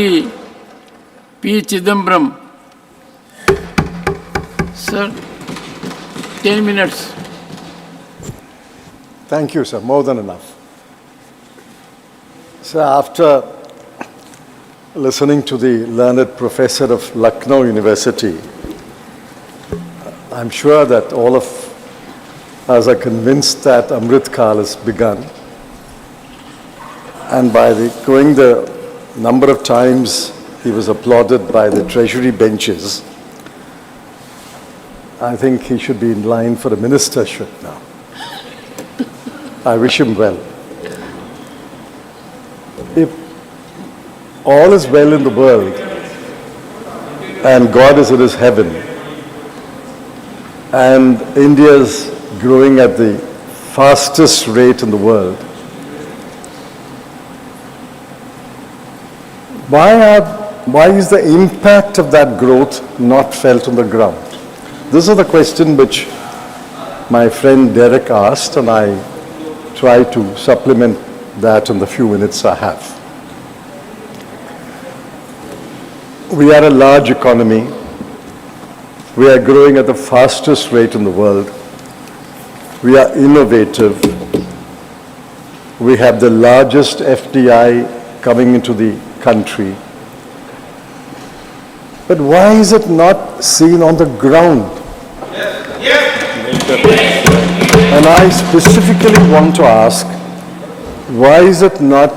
P. Chidambaram. Sir, 10 minutes. Thank you, sir. More than enough. So after listening to the learned professor of Lucknow University, I'm sure that all of us are convinced that Amrit Kal has begun. And by going the number of times he was applauded by the treasury benches, I think he should be in line for a ministership now. I wish him well. If all is well in the world and God is in his heaven and India is growing at the fastest rate in the world, why is the impact of that growth not felt on the ground? This is the question which my friend Derek asked, and I try to supplement that in the few minutes I have. We are a large economy. We are growing at the fastest rate in the world. We are innovative. We have the largest FDI coming into the country. But why is it not seen on the ground? And I specifically want to ask, why is it not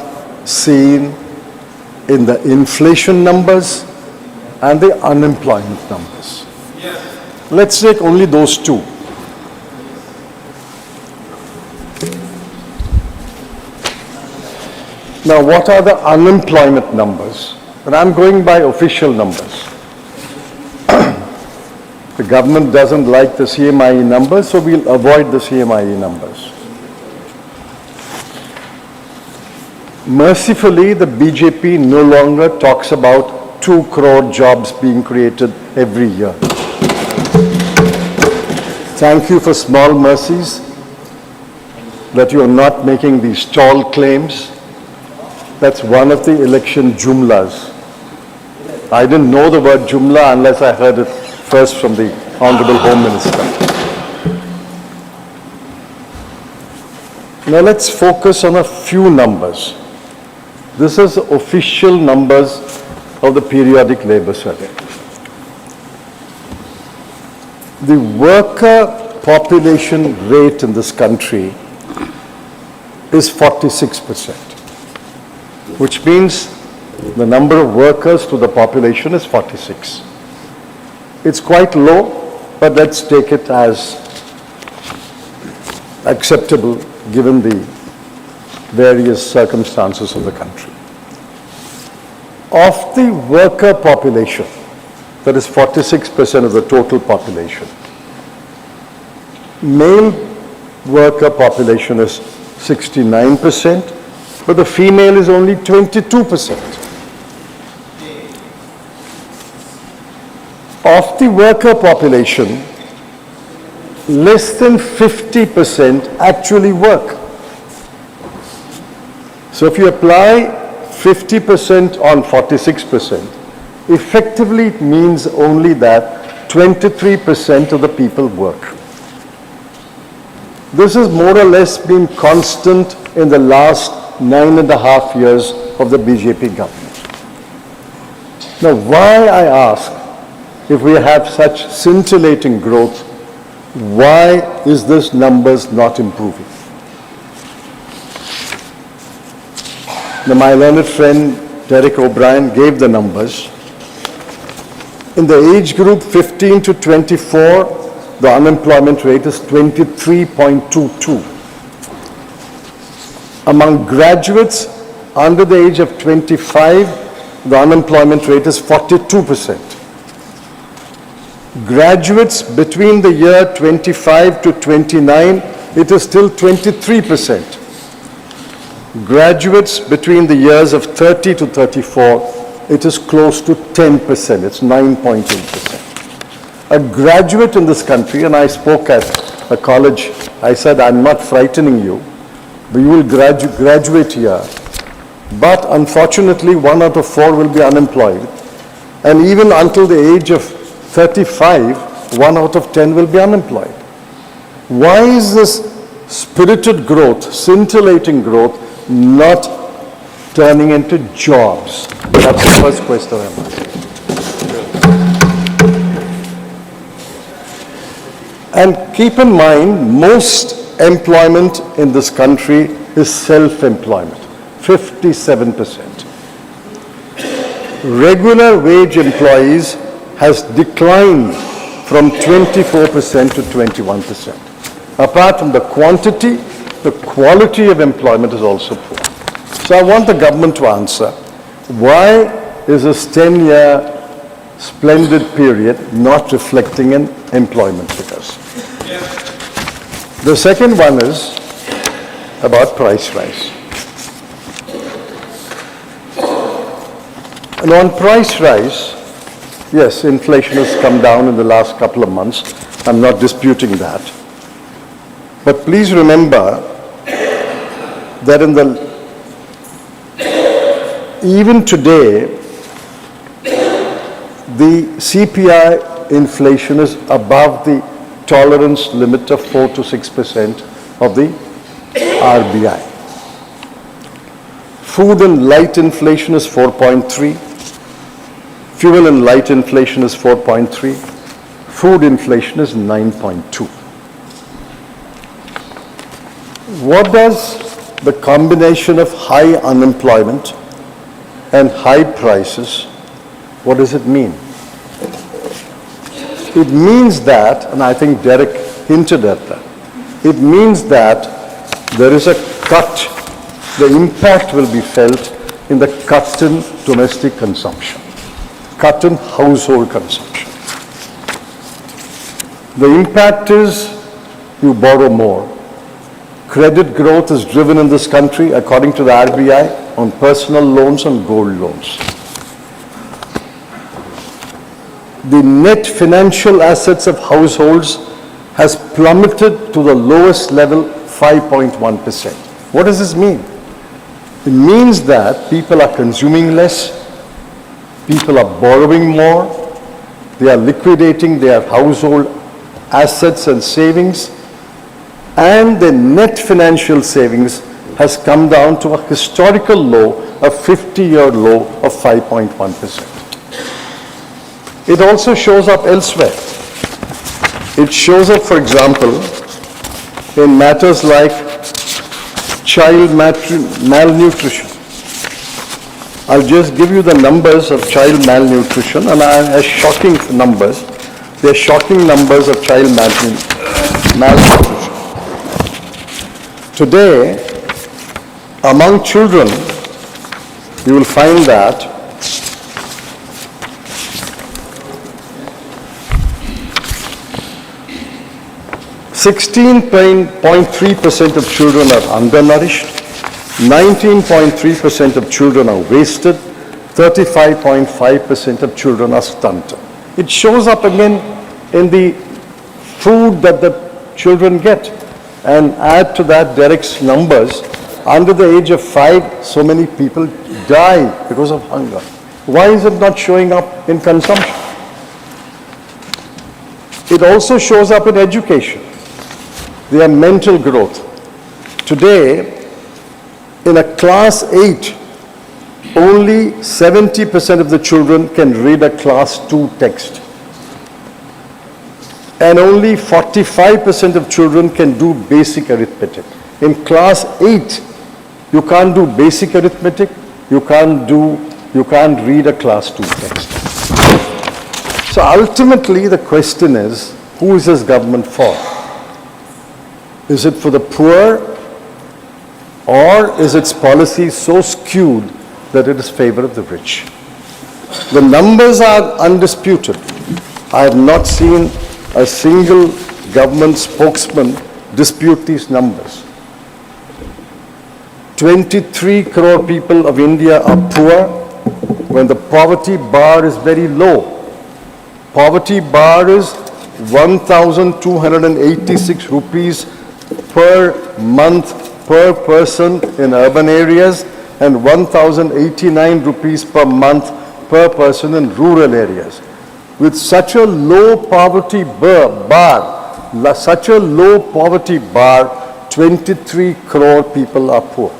seen in the inflation numbers and the unemployment numbers? Let's take only those two. Now, what are the unemployment numbers? And I'm going by official numbers. The government doesn't like the CMIE numbers, so we'll avoid the CMIE numbers. Mercifully, the BJP no longer talks about 2 crore jobs being created every year. Thank you for small mercies that you are not making these tall claims. That's one of the election jumlas. I didn't know the word jumla unless I heard it first from the Honorable Home Minister. Now let's focus on a few numbers. This is official numbers of the periodic labor survey. The worker population rate in this country is 46%, which means the number of workers to the population is 46. It's quite low, but let's take it as acceptable given the various circumstances of the country. Of the worker population, that is 46% of the total population, male worker population is 69%, but the female is only 22%. Of the worker population, less than 50% actually work. So if you apply 50% on 46%, effectively it means only that 23% of the people work. This has more or less been constant in the last 9.5 years of the BJP government. Now, why, I ask, if we have such scintillating growth, why is this numbers not improving? Now, my learned friend Derek O'Brien gave the numbers. In the age group 15 to 24, the unemployment rate is 23.22. Among graduates under the age of 25, the unemployment rate is 42%. Graduates between the year 25 to 29, it is still 23%. Graduates between the years of 30 to 34, it is close to 10%, it's 9.8%. A graduate in this country, and I spoke at a college, I said, I'm not frightening you, but you will graduate here But unfortunately, 1 out of 4 will be unemployed. And even until the age of 35, 1 out of 10 will be unemployed. Why is this spirited growth, scintillating growth, not turning into jobs? That's the first question I'm asking. And keep in mind, most employment in this country is self-employment, 57%. Regular wage employees has declined from 24% to 21%. Apart from the quantity, the quality of employment is also poor. So I want the government to answer, why is this 10-year splendid period not reflecting in employment figures? The second one is about price rise. And on price rise, yes, inflation has come down in the last couple of months. I'm not disputing that. But please remember that even today, the CPI inflation is above the tolerance limit of 4 to 6% of the RBI. Food and light inflation is 4.3. Fuel and light inflation is 4.3. Food inflation is 9.2. What does the combination of high unemployment and high prices, what does it mean? It means that, and I think Derek hinted at that, it means that there is a cut, the impact will be felt in the cut in domestic consumption, cut in household consumption. The impact is you borrow more. Credit growth is driven in this country, according to the RBI, on personal loans and gold loans. The net financial assets of households has plummeted to the lowest level, 5.1%. What does this mean? It means that people are consuming less, people are borrowing more, they are liquidating their household assets and savings, and the net financial savings has come down to a historical low, a 50-year low of 5.1%. It also shows up elsewhere. It shows up, for example, in matters like child malnutrition. I'll just give you the numbers of child malnutrition, and are shocking numbers. They're shocking numbers of child malnutrition. Today, among children, you will find that 16.3% of children are undernourished, 19.3% of children are wasted, 35.5% of children are stunted. It shows up again in the food that the children get. And add to that Derek's numbers, under the age of 5, so many people die because of hunger. Why is it not showing up in consumption? It also shows up in education. Their mental growth. Today, in a class 8, only 70% of the children can read a class 2 text. And only 45% of children can do basic arithmetic. In class 8, you can't do basic arithmetic, you can't read a class 2 text. So ultimately the question is, who is this government for? Is it for the poor, or is its policy so skewed that it is favor of the rich? The numbers are undisputed. I have not seen a single government spokesman dispute these numbers. 23 crore people of India are poor when the poverty bar is very low. Poverty bar is 1,286 rupees per month per person in urban areas and 1,089 rupees per month per person in rural areas. With such a low poverty bar, 23 crore people are poor.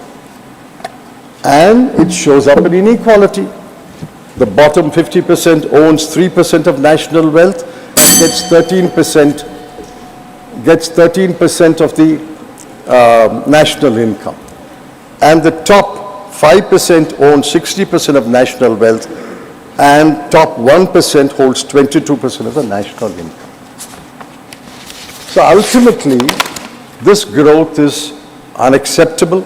And it shows up in inequality. The bottom 50% owns 3% of national wealth, gets 13% of the national income. And the top 5% owns 60% of national wealth, and top 1% holds 22% of the national income. So ultimately, this growth is unacceptable.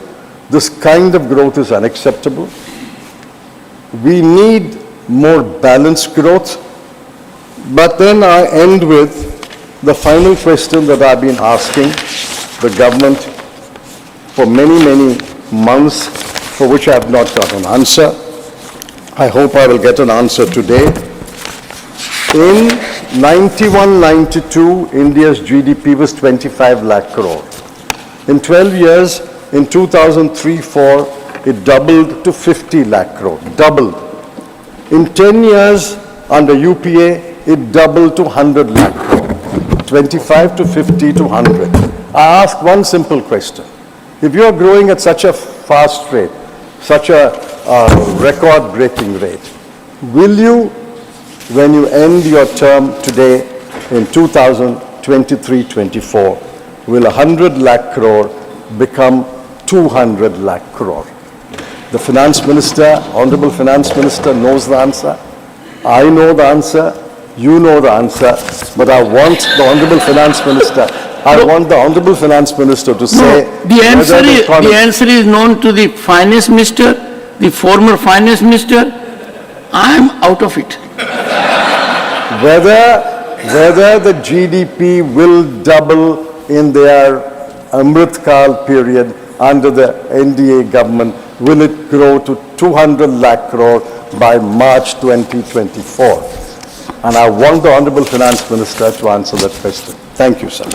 This kind of growth is unacceptable. We need more balanced growth. But then I end with the final question that I've been asking the government for many, many months, for which I have not got an answer. I hope I will get an answer today. In 91-92, India's GDP was 25 lakh crore. In 12 years, in 2003-04, it doubled to 50 lakh crore, doubled. In 10 years, under UPA, it doubled to 100 lakh crore, 25 to 50 to 100. I ask one simple question. If you are growing at such a fast rate, such a record-breaking rate, will you, when you end your term today in 2023-24, will 100 lakh crore become 200 lakh crore? The Finance Minister, Honorable Finance Minister knows the answer. I know the answer. You know the answer. But I want the Honorable Finance Minister, to say... The answer is known to the Finance Minister, the former Finance Minister. I am out of it. Whether the GDP will double in their Amrit Kal period under the NDA government, will it grow to 200 lakh crore by March 2024? And I want the Honorable Finance Minister to answer that question. Thank you, sir.